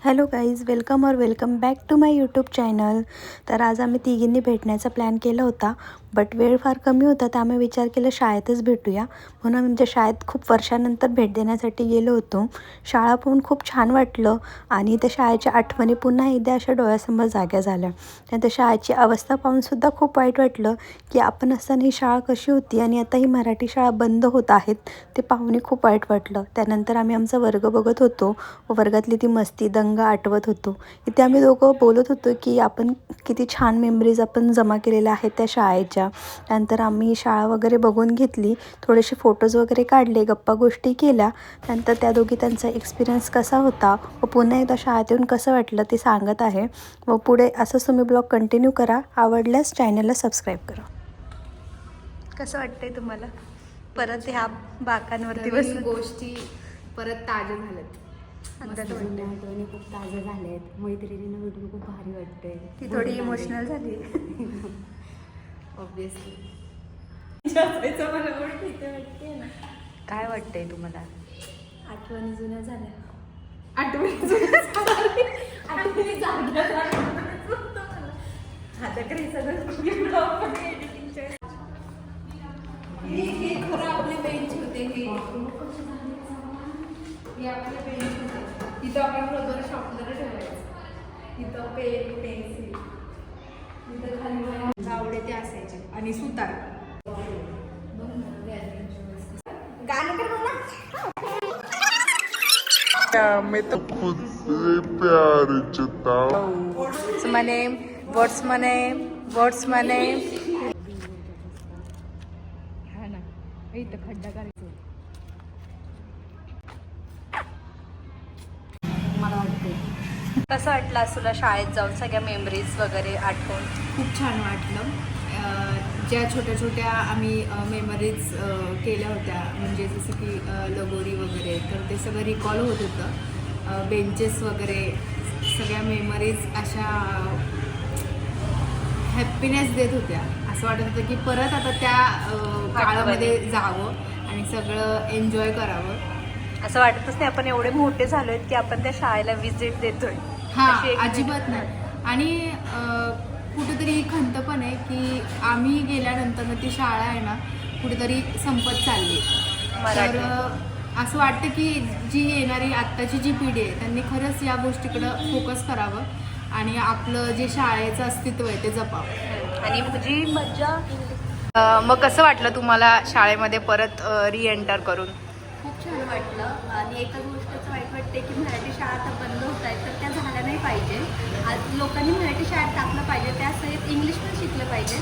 Hello guys, welcome और welcome back to my YouTube channel. तर आज आम्ही तिघींनी भेटण्याचा प्लॅन केला होता, बट वेळ फार कमी होता, तर आम्ही विचार केला शाळेतच भेटूया. म्हणून आम्ही आमच्या शाळेत खूप वर्षानंतर भेट देण्यासाठी गेलो होतो. शाळा पाहून खूप छान वाटलं आणि त्या शाळेच्या आठवणी पुन्हा एकदा अशा डोळ्यासमोर जाग्या झाल्या. त्यानंतर शाळेची अवस्था पाहूनसुद्धा खूप वाईट वाटलं की आपण असताना ही शाळा कशी होती आणि आता ही मराठी शाळा बंद होत आहेत, ते पाहूनही खूप वाईट वाटलं. त्यानंतर आम्ही आमचा वर्ग बघत होतो व वर्गातली ती मस्ती दंगा आठवत होतो. इथे आम्ही दोघं बोलत होतो की आपण किती छान मेमरीज आपण जमा केलेल्या आहेत त्या शाळेच्या. त्यानंतर आम्ही शाळा वगैरे बघून घेतली, थोडेसे फोटोज वगैरे काढले, गप्पा गोष्टी केल्या. त्यानंतर त्या दोघी त्यांचा एक्सपिरियन्स कसा होता व पुन्हा एकदा शाळेत येऊन कसं वाटलं ते सांगत आहे. व पुढे असंच तुम्ही ब्लॉग कंटिन्यू करा. आवडल्यास चॅनलला सबस्क्राईब करा. कसं वाटतंय तुम्हाला परत ह्या बाकांवरती बसून? गोष्टी परत ताज्या झाल्यात. आठवणी खूप ताज्या झाल्यात. मैत्रिणींना भेटून खूप भारी वाटतंय. ती थोडी इमोशनल झाली. ऑब्विसली काय वाटतंय तुम्हाला? आठवणी जुन्या झाल्या. खरं आपले बेंच होते हे आपले बेंच होते. इथं आपण रबर शॉपनर ठेवायचं, इथं पेन पेन्सिल, इथं खाली आवडे ते असायचे आणि सुतार. गाणं कर मला. मैं तो खुद से प्यार जताऊं. What's my name? हा ना, इथं खड्डा करायचं. मला वाटतंय कसं वाटलं आज तुला शाळेत जाऊन सगळ्या मेमरीज वगैरे आठवून? खूप छान वाटलं. ज्या छोट्या छोट्या आम्ही मेमरीज केल्या होत्या, म्हणजे जसं की लगोरी वगैरे, तर ते सगळं रिकॉल होत होतं. बेंचेस वगैरे सगळ्या मेमरीज अशा हॅपीनेस देत होत्या. असं वाटत होतं की परत आता त्या काळामध्ये जावं आणि सगळं एन्जॉय करावं. असं वाटतच नाही आपण एवढे मोठे झालोय की आपण त्या शाळेला व्हिजिट देतोय. हां, अशी एक अजिबात नाही. आणि कुठेतरी ही खंत पण आहे की आम्ही गेल्यानंतर ती शाळा आहे ना कुठेतरी संपत चालली. मराठी. तर असं वाटतं की जी येणारी आत्ताची जी पिढी आहे त्यांनी खरंच या गोष्टीकडं फोकस करावं आणि आपलं जे शाळेचं अस्तित्व आहे ते जपावं. आणि जी मज्जा. मग कसं वाटलं तुम्हाला शाळेमध्ये परत रिएंटर करून? खूप छान वाटलं. आणि एका गोष्टीचं वाईट वाटते की मराठी शाळा आता बंद होत आहेत, तर त्या झाल्या नाही पाहिजे. आज लोकांनी मराठी शाळेत टाकलं पाहिजे, त्यासहित इंग्लिश पण शिकलं पाहिजे.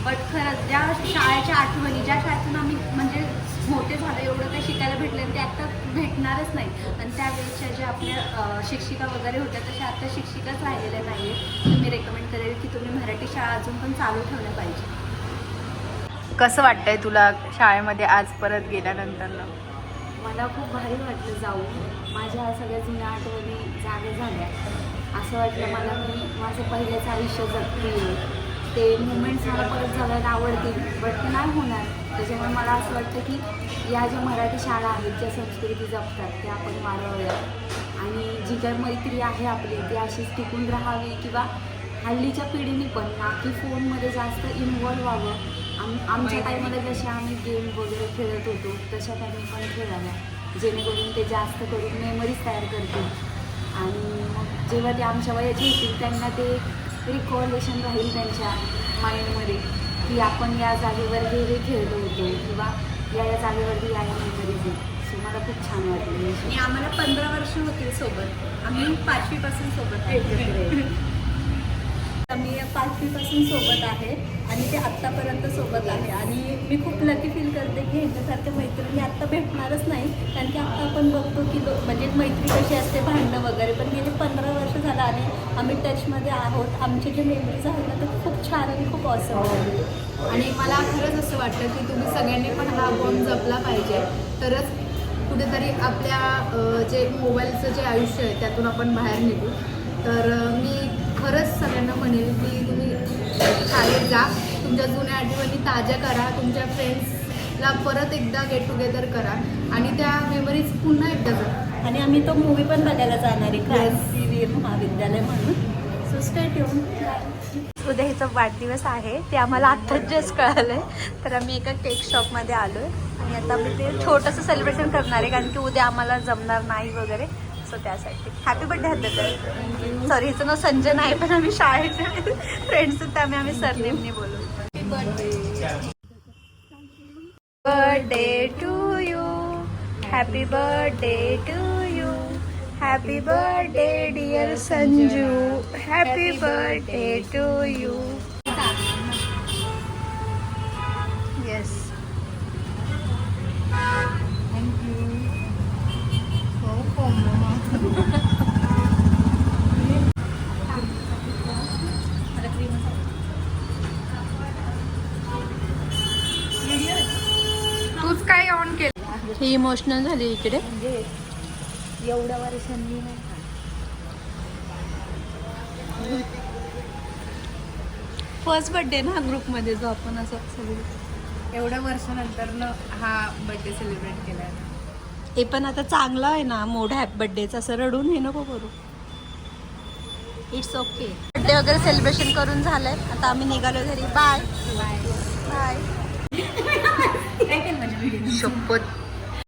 बट खरंच ज्या शाळेच्या आठवणी, ज्या शाळेतून आम्ही म्हणजे मोठे झालो, एवढं काही शिकायला भेटलं ते आता भेटणारच नाही. आणि त्यावेळेच्या ज्या आपल्या शिक्षिका वगैरे होत्या तशा आता शिक्षिकाच राहिलेल्या नाही आहेत. तर मी रेकमेंड करेल की तुम्ही मराठी शाळा अजून पण चालू ठेवल्या पाहिजे. कसं वाटतंय तुला शाळेमध्ये आज परत गेल्यानंतर? मला खूप भारी वाटलं जाऊन. माझ्या सगळ्या जुन्या आठवणी जागे झाल्या. असं वाटलं मला मी माझं पहिल्याचं आयुष्य जगते. ते मुमेंट्स मला परत जगायला आवडतील, बट ते नाही होणार. त्याच्यामुळे मला असं वाटतं की या ज्या मराठी शाळा आहेत, ज्या संस्कृती जपतात त्या आपण वाढवाव्या आणि जी काही मैत्री आहे आपली ती अशीच टिकून राहावी, किंवा हल्लीच्या पिढीने पण ना की फोनमध्ये जास्त इन्व्हॉल्व व्हावं. आमच्या टाईममध्ये जसे आम्ही गेम वगैरे खेळत होतो तशा टाईमी पण खेळाव्या, जेणेकरून ते जास्त करून मेमरीज तयार करतील. आणि मग जेव्हा ते आमच्या वयाचे होतील त्यांना ते रिकॉलेशन राहील त्यांच्या माइंडमध्ये की आपण या जागेवर हे खेळलो होतो, किंवा या जागेवरती या मेमरीज आहेत. सो मला खूप छान वाटलं. आणि आम्हाला 15 वर्ष होतील सोबत. आम्ही 5वीपासून सोबत आहे. आम्ही 5वीपासून सोबत आहे आणि ते आत्तापर्यंत सोबत आहे. आणि मी खूप लकी फील करते की ह्यांच्यासारख्या मैत्रिणी आत्ता भेटणारच नाही. कारण की आत्ता आपण बघतो की म्हणजे मैत्री कशी असते, भांडणं वगैरे, पण गेले 15 वर्ष झालं आणि आम्ही टचमध्ये आहोत. आमचे जे मेमरीज आहेत ना ते खूप छान आणि खूप ऑसम आहेत. आणि मला खरंच असं वाटतं की तुम्ही सगळ्यांनी पण हा बॉन्ड जपला पाहिजे, तरच कुठेतरी आपल्या जे मोबाईलचं जे आयुष्य आहे त्यातून आपण बाहेर निघू. तर मी खरंच सगळ्यांना म्हणेल की तुम्ही शाळेत जा, तुमच्या जुन्या आठवणी ताज्या करा, तुमच्या फ्रेंड्सला परत एकदा गेट टुगेदर करा आणि त्या मेमरीज पुन्हा एकदा जगा. आणि आम्ही तो मूवी पण बघायला जाणार आहे, क्रांतीवीर महाविद्यालय म्हणून. So stay tune. उद्या हिचा वाढदिवस आहे ते आम्हाला आत्ताच जस्ट कळालं आहे. तर आम्ही एका केक शॉपमध्ये आलो आहे आणि आता आम्ही ते छोटंसं सेलिब्रेशन करणार आहे कारण की उद्या आम्हाला जमणार नाही वगैरे. सो त्यासाठी हॅपी बर्थडे हॅपी. सॉरी हिचं नाव संजय नाही पण आम्ही शाळेचे फ्रेंड्स आहेत त्यामुळे आम्ही सरनेमने बोलू. Birthday to you. Happy birthday to you. Happy birthday dear Sanju. Happy birthday to you. Yes. तूच काय ऑन केलं? ही इमोशनल झाली इकडे. म्हणजे एवढ्या वर्षांनी नाही का. फर्स्ट बर्थडे ना ग्रुपमध्ये जो आपण असं सगळे एवढ्या वर्षानंतर हा बर्थडे सेलिब्रेट केलाय. हे पण आता चांगलं आहे ना मोड हॅपी बर्थडेचं. असं रडून हे नको करू. It's okay. बर्थडे वगैरे सेलिब्रेशन करून झालंय. आता आम्ही निघालो घरी. Bye bye. काय केलं माझ्या व्हिडिओ. शपथ